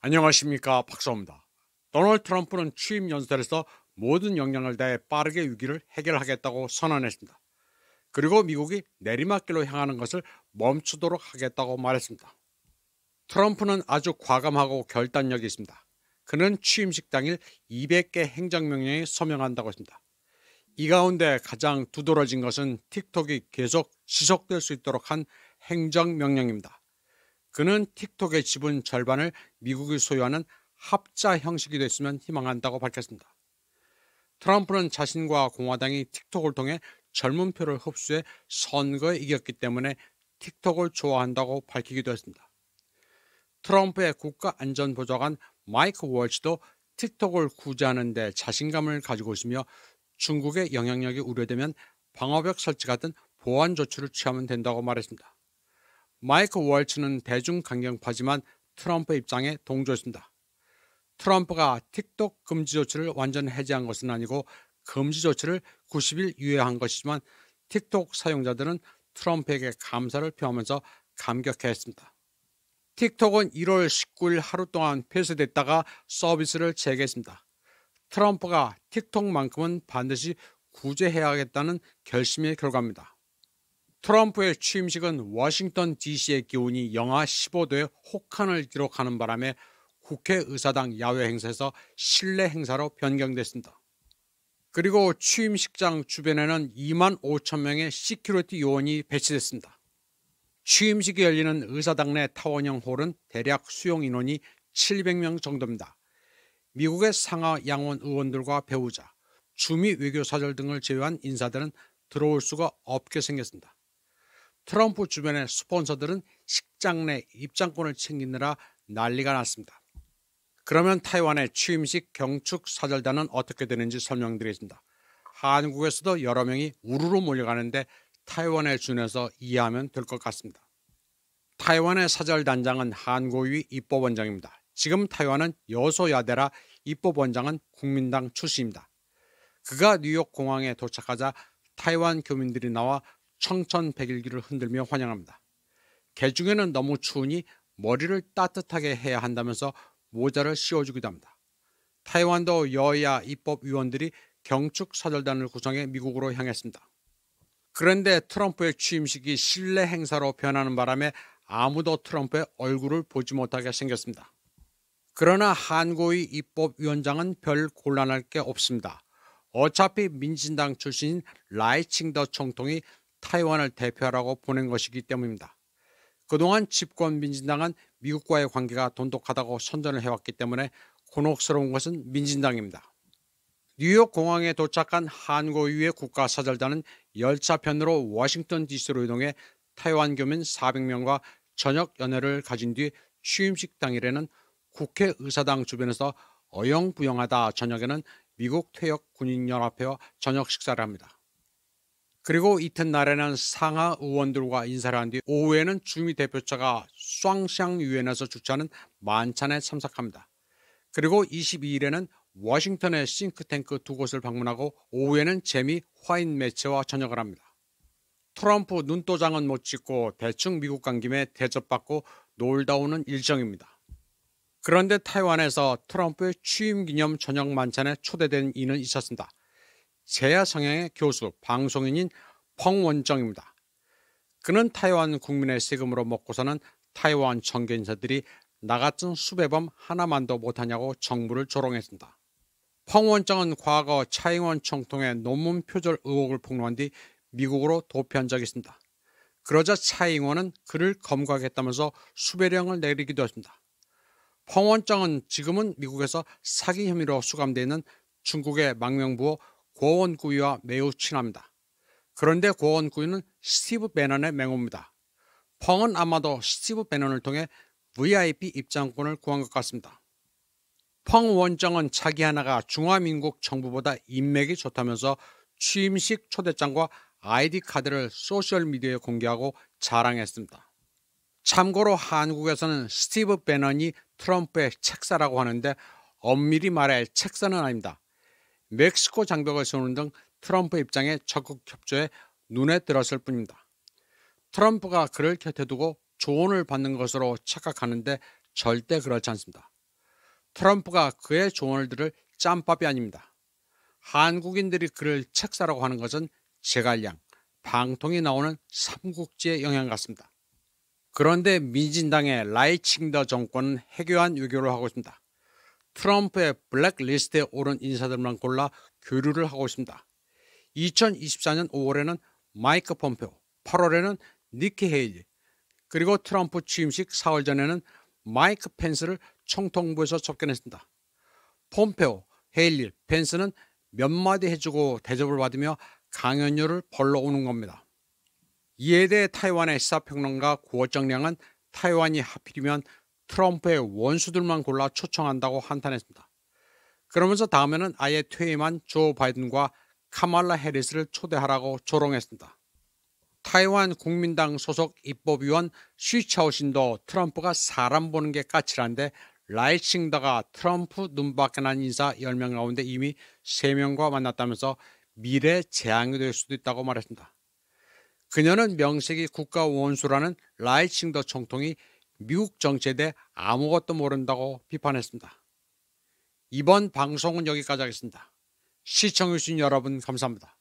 안녕하십니까, 박사입니다. 도널드 트럼프는 취임 연설에서 모든 역량을 다해 빠르게 위기를 해결하겠다고 선언했습니다. 그리고 미국이 내리막길로 향하는 것을 멈추도록 하겠다고 말했습니다. 트럼프는 아주 과감하고 결단력이 있습니다. 그는 취임식 당일 200개 행정명령에 서명한다고 했습니다. 이 가운데 가장 두드러진 것은 틱톡이 계속 지속될 수 있도록 한 행정명령입니다. 그는 틱톡의 지분 절반을 미국이 소유하는 합자 형식이 됐으면 희망한다고 밝혔습니다. 트럼프는 자신과 공화당이 틱톡을 통해 젊은 표를 흡수해 선거에 이겼기 때문에 틱톡을 좋아한다고 밝히기도 했습니다. 트럼프의 국가안전보좌관 마이크 월츠도 틱톡을 구제하는 데 자신감을 가지고 있으며 중국의 영향력이 우려되면 방어벽 설치 같은 보안 조치를 취하면 된다고 말했습니다. 마이크 월츠는 대중강경파지만 트럼프 입장에 동조했습니다. 트럼프가 틱톡 금지 조치를 완전 해제한 것은 아니고 금지 조치를 90일 유예한 것이지만 틱톡 사용자들은 트럼프에게 감사를 표하면서 감격해했습니다. 틱톡은 1월 19일 하루 동안 폐쇄됐다가 서비스를 재개했습니다. 트럼프가 틱톡만큼은 반드시 구제해야겠다는 결심의 결과입니다. 트럼프의 취임식은 워싱턴 DC의 기온이 영하 15도의 혹한을 기록하는 바람에 국회의사당 야외 행사에서 실내 행사로 변경됐습니다. 그리고 취임식장 주변에는 2만 5천 명의 시큐리티 요원이 배치됐습니다. 취임식이 열리는 의사당 내 타원형 홀은 대략 수용 인원이 700명 정도입니다. 미국의 상하 양원 의원들과 배우자, 주미 외교사절 등을 제외한 인사들은 들어올 수가 없게 생겼습니다. 트럼프 주변의 스폰서들은 식장 내 입장권을 챙기느라 난리가 났습니다. 그러면 타이완의 취임식 경축 사절단은 어떻게 되는지 설명드리겠습니다. 한국에서도 여러 명이 우르르 몰려가는데 타이완에 준해서 이해하면 될 것 같습니다. 타이완의 사절단장은 한고위 입법원장입니다. 지금 타이완은 여소야대라 입법원장은 국민당 출신입니다. 그가 뉴욕 공항에 도착하자 타이완 교민들이 나와 청천백일기를 흔들며 환영합니다. 개중에는 너무 추우니 머리를 따뜻하게 해야 한다면서 모자를 씌워주기도 합니다. 타이완도 여야 입법위원들이 경축 사절단을 구성해 미국으로 향했습니다. 그런데 트럼프의 취임식이 실내 행사로 변하는 바람에 아무도 트럼프의 얼굴을 보지 못하게 생겼습니다. 그러나 한고위 입법위원장은 별 곤란할 게 없습니다. 어차피 민진당 출신인 라이칭더 총통이 타이완을 대표하라고 보낸 것이기 때문입니다. 그동안 집권 민진당은 미국과의 관계가 돈독하다고 선전을 해왔기 때문에 곤혹스러운 것은 민진당입니다. 뉴욕 공항에 도착한 한고위의 국가사절단은 열차편으로 워싱턴 DC로 이동해 타이완 교민 400명과 저녁 연회를 가진 뒤 취임식 당일에는 국회의사당 주변에서 어영부영하다 저녁에는 미국 퇴역 군인연합회와 저녁 식사를 합니다. 그리고 이튿날에는 상하 의원들과 인사를 한 뒤 오후에는 주미 대표차가 쌍샹 유엔에서 주최하는 만찬에 참석합니다. 그리고 22일에는 워싱턴의 싱크탱크 두 곳을 방문하고 오후에는 재미 화인 매체와 저녁을 합니다. 트럼프 눈도장은 못 찍고 대충 미국 간 김에 대접받고 놀다 오는 일정입니다. 그런데 타이완에서 트럼프의 취임 기념 저녁 만찬에 초대된 이는 있었습니다. 제야 성향의 교수, 방송인인 펑원정입니다. 그는 타이완 국민의 세금으로 먹고 사는 타이완 정계 인사들이 나 같은 수배범 하나만도 못하냐고 정부를 조롱했습니다. 펑원정은 과거 차잉원 총통의 논문 표절 의혹을 폭로한 뒤 미국으로 도피한 적이 있습니다. 그러자 차잉원은 그를 검거하겠다면서 수배령을 내리기도 했습니다. 펑원정은 지금은 미국에서 사기 혐의로 수감되어 있는 중국의 망명부호 고원구이와 매우 친합니다. 그런데 고원구이는 스티브 배넌의 맹호입니다. 펑은 아마도 스티브 배넌을 통해 VIP 입장권을 구한 것 같습니다. 펑 원정은 자기 하나가 중화민국 정부보다 인맥이 좋다면서 취임식 초대장과 아이디 카드를 소셜미디어에 공개하고 자랑했습니다. 참고로 한국에서는 스티브 배넌이 트럼프의 책사라고 하는데 엄밀히 말해 책사는 아닙니다. 멕시코 장벽을 세우는 등 트럼프 입장에 적극 협조해 눈에 들었을 뿐입니다. 트럼프가 그를 곁에 두고 조언을 받는 것으로 착각하는데 절대 그렇지 않습니다. 트럼프가 그의 조언을 들을 짬밥이 아닙니다. 한국인들이 그를 책사라고 하는 것은 제갈량, 방통이 나오는 삼국지의 영향 같습니다. 그런데 민진당의 라이칭더 정권은 해교한 외교를 하고 있습니다. 트럼프의 블랙리스트에 오른 인사들만 골라 교류를 하고 있습니다. 2024년 5월에는 마이크 폼페오, 8월에는 니키 헤일리, 그리고 트럼프 취임식 4월 전에는 마이크 펜스를 총통부에서 접견했습니다. 폼페오, 헤일리, 펜스는 몇 마디 해주고 대접을 받으며 강연료를 벌러 오는 겁니다. 이에 대해 타이완의 시사평론가 구어정량은 타이완이 하필이면 트럼프의 원수들만 골라 초청한다고 한탄했습니다. 그러면서 다음에는 아예 퇴임한 조 바이든과 카말라 해리스를 초대하라고 조롱했습니다. 타이완 국민당 소속 입법위원 쉬차오신도 트럼프가 사람 보는 게 까칠한데 라이칭더가 트럼프 눈밖에 난 인사 10명 가운데 이미 3명과 만났다면서 미래 재앙이 될 수도 있다고 말했습니다. 그녀는 명색이 국가 원수라는 라이칭더 총통이 미국 정치에 대해 아무것도 모른다고 비판했습니다. 이번 방송은 여기까지 하겠습니다. 시청해주신 여러분 감사합니다.